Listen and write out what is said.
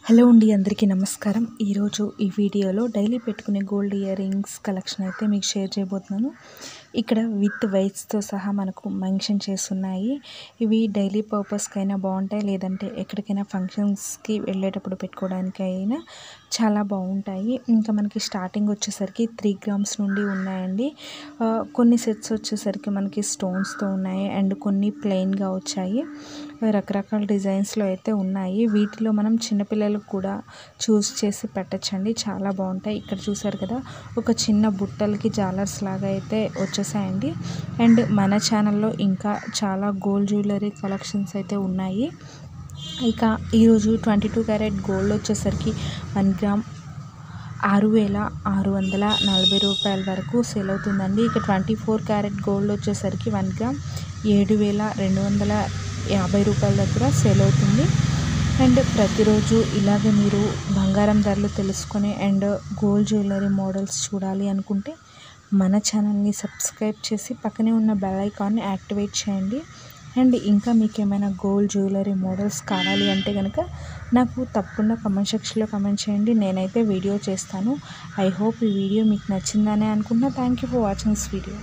Hello అండి, అందరికీ నమస్కారం. ఈరోజు ఈ వీడియోలో డైలీ పెట్టుకునే గోల్డ్ ఇయర్ రింగ్స్ కలెక్షన్ అయితే మీకు షేర్ చేయబోతున్నాను. ఇక్కడ విత్ వైట్స్తో సహా మనకు మెన్షన్ చేస్తున్నాయి. ఇవి డైలీ పర్పస్కైనా బాగుంటాయి, లేదంటే ఎక్కడికైనా ఫంక్షన్స్కి వెళ్ళేటప్పుడు పెట్టుకోవడానికైనా చాలా బాగుంటాయి. ఇంకా మనకి స్టార్టింగ్ వచ్చేసరికి 3 గ్రామ్స్ నుండి ఉన్నాయండి. కొన్ని సెట్స్ వచ్చేసరికి మనకి స్టోన్స్తో ఉన్నాయి అండ్ కొన్ని ప్లెయిన్గా వచ్చాయి. రకరకాల డిజైన్స్లో అయితే ఉన్నాయి. వీటిలో మనం చిన్నపిల్లలకు కూడా చూస్ చేసి పెట్టచ్చండి, చాలా బాగుంటాయి. ఇక్కడ చూసారు కదా, ఒక చిన్న బుట్టలకి జాలర్స్ లాగా అయితే వచ్చేసాయండి. అండ్ మన ఛానల్లో ఇంకా చాలా గోల్డ్ జ్యువెలరీ కలెక్షన్స్ అయితే ఉన్నాయి. ఇక ఈరోజు 22 క్యారెట్ గోల్డ్ వచ్చేసరికి 1 గ్రామ్ 6,640 రూపాయల వరకు సేల్ అవుతుందండి. ఇక 24 క్యారెట్ గోల్డ్ వచ్చేసరికి 1 గ్రామ్ 7,250 రూపాయల దగ్గర సేల్ అవుతుంది. అండ్ ప్రతిరోజు ఇలాగే మీరు బంగారం ధరలు తెలుసుకొని అండ్ గోల్డ్ జ్యువెలరీ మోడల్స్ చూడాలి అనుకుంటే మన ఛానల్ని సబ్స్క్రైబ్ చేసి పక్కనే ఉన్న బెల్ ఐకాన్ని యాక్టివేట్ చేయండి. అండ్ ఇంకా మీకు ఏమైనా గోల్డ్ జ్యువెలరీ మోడల్స్ కావాలి అంటే కనుక నాకు తప్పకుండా కమెంట్ సెక్షన్లో కమెంట్ చేయండి, నేనైతే వీడియో చేస్తాను. ఐ హోప్ ఈ వీడియో మీకు నచ్చిందనే అనుకుంటున్నా. Thank you for watching this video.